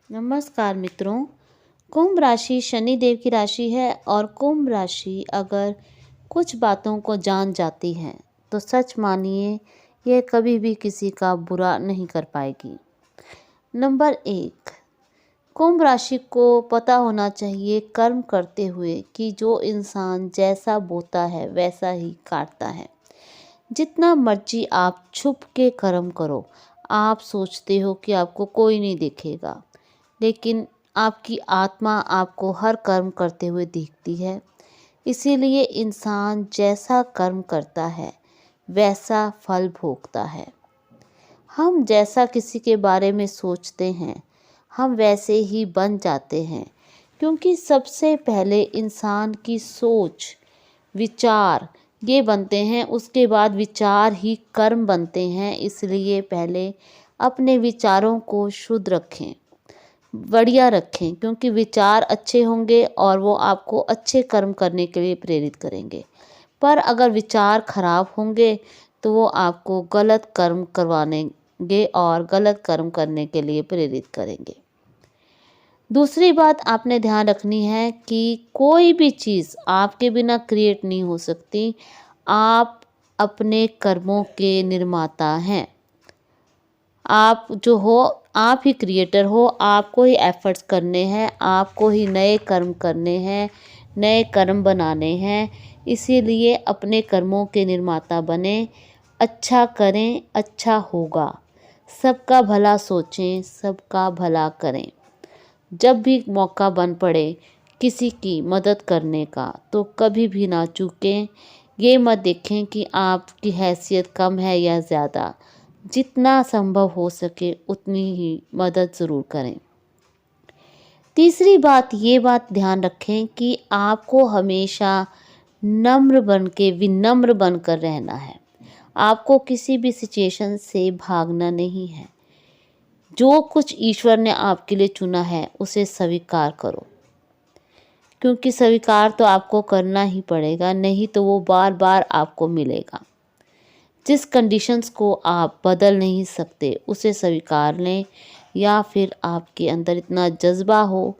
नमस्कार मित्रों। कुंभ राशि शनिदेव की राशि है और कुंभ राशि अगर कुछ बातों को जान जाती है तो सच मानिए यह कभी भी किसी का बुरा नहीं कर पाएगी। नंबर 1, कुंभ राशि को पता होना चाहिए कर्म करते हुए कि जो इंसान जैसा बोता है वैसा ही काटता है। जितना मर्जी आप छुप के कर्म करो, आप सोचते हो कि आपको कोई नहीं देखेगा, लेकिन आपकी आत्मा आपको हर कर्म करते हुए दिखती है। इसीलिए इंसान जैसा कर्म करता है वैसा फल भोगता है। हम जैसा किसी के बारे में सोचते हैं हम वैसे ही बन जाते हैं, क्योंकि सबसे पहले इंसान की सोच, विचार ये बनते हैं, उसके बाद विचार ही कर्म बनते हैं। इसलिए पहले अपने विचारों को शुद्ध रखें, बढ़िया रखें, क्योंकि विचार अच्छे होंगे और वो आपको अच्छे कर्म करने के लिए प्रेरित करेंगे। पर अगर विचार खराब होंगे तो वो आपको गलत कर्म करवाएंगे और गलत कर्म करने के लिए प्रेरित करेंगे। दूसरी बात आपने ध्यान रखनी है कि कोई भी चीज़ आपके बिना क्रिएट नहीं हो सकती। आप अपने कर्मों के निर्माता हैं। आप जो हो, आप ही क्रिएटर हो। आपको ही एफर्ट्स करने हैं, आपको ही नए कर्म करने हैं, नए कर्म बनाने हैं। इसीलिए अपने कर्मों के निर्माता बने, अच्छा करें, अच्छा होगा। सबका भला सोचें, सबका भला करें। जब भी मौका बन पड़े किसी की मदद करने का तो कभी भी ना चूकें। ये मत देखें कि आपकी हैसियत कम है या ज़्यादा। जितना संभव हो सके उतनी ही मदद ज़रूर करें। तीसरी बात ध्यान रखें कि आपको हमेशा विनम्र बनकर रहना है। आपको किसी भी सिचुएशन से भागना नहीं है। जो कुछ ईश्वर ने आपके लिए चुना है उसे स्वीकार करो, क्योंकि स्वीकार तो आपको करना ही पड़ेगा, नहीं तो वो बार बार आपको मिलेगा। जिस कंडीशंस को आप बदल नहीं सकते उसे स्वीकार लें, या फिर आपके अंदर इतना जज्बा हो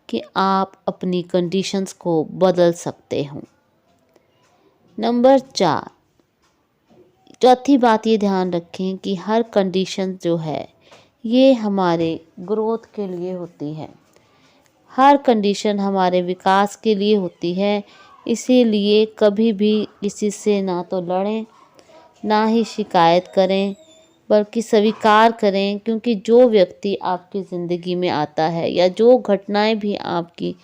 कि आप अपनी कंडीशंस को बदल सकते हो। नंबर 4, चौथी बात ये ध्यान रखें कि हर कंडीशन जो है ये हमारे ग्रोथ के लिए होती है। हर कंडीशन हमारे विकास के लिए होती है। इसीलिए कभी भी किसी से ना तो लड़ें, ना ही शिकायत करें, बल्कि स्वीकार करें। क्योंकि जो व्यक्ति आपकी ज़िंदगी में आता है या जो घटनाएं भी आपकी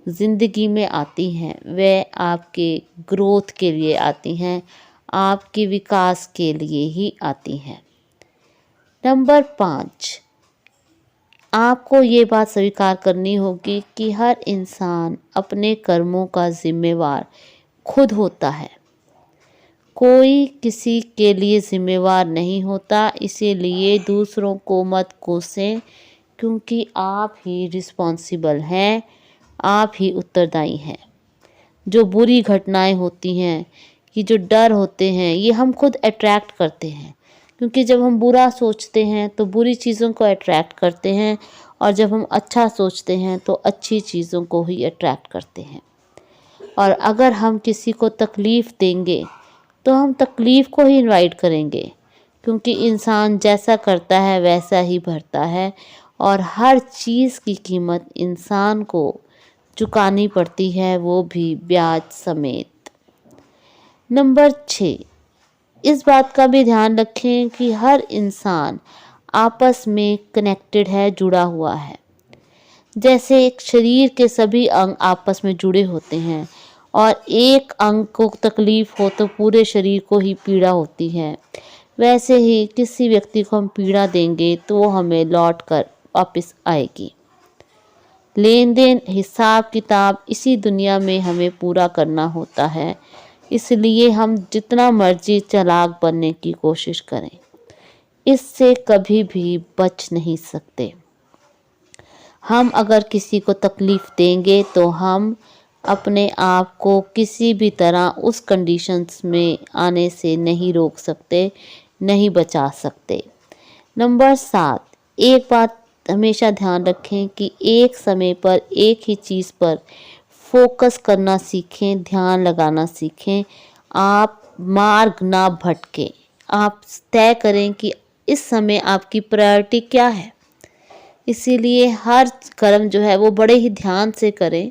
ज़िंदगी में आती हैं वे आपके ग्रोथ के लिए आती हैं, आपके विकास के लिए ही आती हैं। नंबर 5, आपको ये बात स्वीकार करनी होगी कि हर इंसान अपने कर्मों का जिम्मेवार खुद होता है। कोई किसी के लिए जिम्मेवार नहीं होता। इसीलिए दूसरों को मत कोसें, क्योंकि आप ही रिस्पॉन्सिबल हैं, आप ही उत्तरदायी हैं। जो बुरी घटनाएं होती हैं, कि जो डर होते हैं, ये हम खुद अट्रैक्ट करते हैं। क्योंकि जब हम बुरा सोचते हैं तो बुरी चीज़ों को अट्रैक्ट करते हैं, और जब हम अच्छा सोचते हैं तो अच्छी चीज़ों को ही अट्रैक्ट करते हैं। और अगर हम किसी को तकलीफ़ देंगे तो हम तकलीफ़ को ही इनवाइट करेंगे, क्योंकि इंसान जैसा करता है वैसा ही भरता है, और हर चीज़ की कीमत इंसान को चुकानी पड़ती है, वो भी ब्याज समेत। नंबर 6, इस बात का भी ध्यान रखें कि हर इंसान आपस में कनेक्टेड है, जुड़ा हुआ है। जैसे एक शरीर के सभी अंग आपस में जुड़े होते हैं, और एक अंग को तकलीफ हो तो पूरे शरीर को ही पीड़ा होती है। वैसे ही किसी व्यक्ति को हम पीड़ा देंगे तो वो हमें लौट कर वापस आएगी। लेन देन, हिसाब किताब इसी दुनिया में हमें पूरा करना होता है। इसलिए हम जितना मर्जी चालाक बनने की कोशिश करें, इससे कभी भी बच नहीं सकते। हम अगर किसी को तकलीफ़ देंगे तो हम अपने आप को किसी भी तरह उस कंडीशंस में आने से नहीं रोक सकते, नहीं बचा सकते। नंबर 7, एक बात हमेशा ध्यान रखें कि एक समय पर एक ही चीज़ पर फोकस करना सीखें, ध्यान लगाना सीखें। आप मार्ग ना भटकें। आप तय करें कि इस समय आपकी प्रायोरिटी क्या है। इसीलिए हर कर्म जो है वो बड़े ही ध्यान से करें,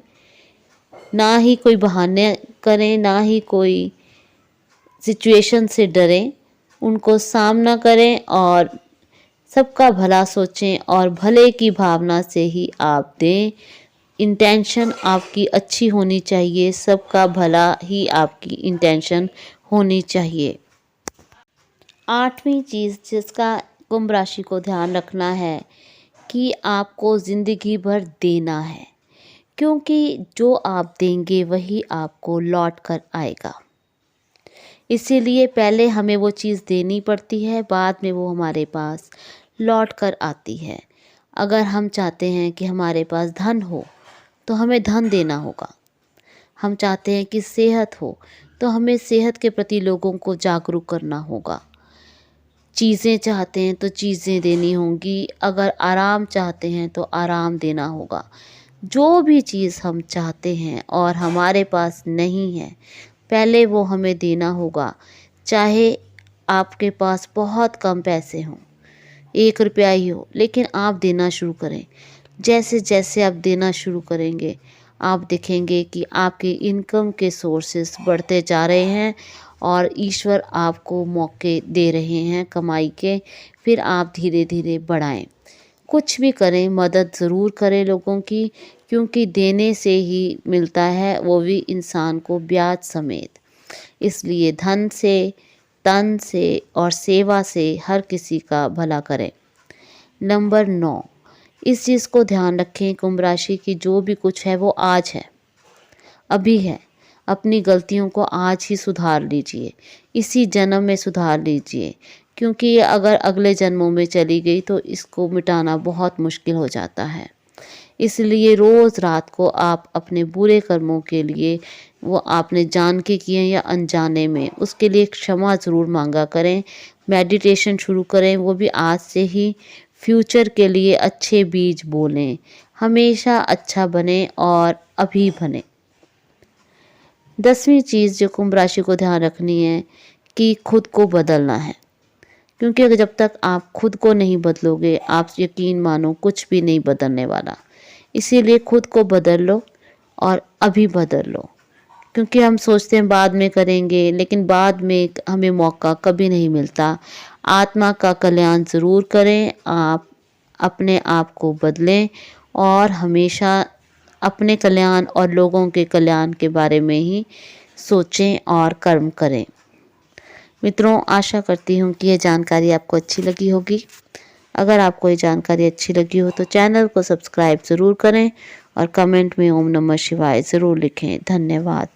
ना ही कोई बहाने करें, ना ही कोई सिचुएशन से डरें। उनको सामना करें और सबका भला सोचें और भले की भावना से ही आप दें। इंटेंशन आपकी अच्छी होनी चाहिए, सबका भला ही आपकी इंटेंशन होनी चाहिए। 8वीं चीज़ जिसका कुंभ राशि को ध्यान रखना है कि आपको ज़िंदगी भर देना है, क्योंकि जो आप देंगे वही आपको लौट कर आएगा। इसीलिए पहले हमें वो चीज़ देनी पड़ती है, बाद में वो हमारे पास लौट कर आती है। अगर हम चाहते हैं कि हमारे पास धन हो तो हमें धन देना होगा। हम चाहते हैं कि सेहत हो तो हमें सेहत के प्रति लोगों को जागरूक करना होगा। चीज़ें चाहते हैं तो चीज़ें देनी होंगी। अगर आराम चाहते हैं तो आराम देना होगा। जो भी चीज़ हम चाहते हैं और हमारे पास नहीं है, पहले वो हमें देना होगा। चाहे आपके पास बहुत कम पैसे हों, 1 रुपया ही हो, लेकिन आप देना शुरू करें। जैसे जैसे आप देना शुरू करेंगे, आप देखेंगे कि आपके इनकम के सोर्सेस बढ़ते जा रहे हैं और ईश्वर आपको मौके दे रहे हैं कमाई के। फिर आप धीरे धीरे बढ़ाएं। कुछ भी करें, मदद ज़रूर करें लोगों की, क्योंकि देने से ही मिलता है, वो भी इंसान को ब्याज समेत। इसलिए धन से, तन से और सेवा से हर किसी का भला करें। नंबर 9, इस चीज़ को ध्यान रखें कुंभ राशि की, जो भी कुछ है वो आज है, अभी है। अपनी गलतियों को आज ही सुधार लीजिए, इसी जन्म में सुधार लीजिए, क्योंकि ये अगर अगले जन्मों में चली गई तो इसको मिटाना बहुत मुश्किल हो जाता है। इसलिए रोज़ रात को आप अपने बुरे कर्मों के लिए, वो आपने जान के किए या अनजाने में, उसके लिए क्षमा ज़रूर मांगा करें। मेडिटेशन शुरू करें, वो भी आज से ही। फ्यूचर के लिए अच्छे बीज बोलें, हमेशा अच्छा बने और अभी बने। 10वीं चीज़ जो कुंभ राशि को ध्यान रखनी है कि खुद को बदलना है, क्योंकि अगर जब तक आप खुद को नहीं बदलोगे, आप यकीन मानो कुछ भी नहीं बदलने वाला। इसीलिए खुद को बदल लो और अभी बदल लो, क्योंकि हम सोचते हैं बाद में करेंगे, लेकिन बाद में हमें मौका कभी नहीं मिलता। आत्मा का कल्याण ज़रूर करें, आप अपने आप को बदलें और हमेशा अपने कल्याण और लोगों के कल्याण के बारे में ही सोचें और कर्म करें। मित्रों, आशा करती हूँ कि ये जानकारी आपको अच्छी लगी होगी। अगर आपको ये जानकारी अच्छी लगी हो तो चैनल को सब्सक्राइब ज़रूर करें और कमेंट में ओम नमः शिवाय ज़रूर लिखें। धन्यवाद।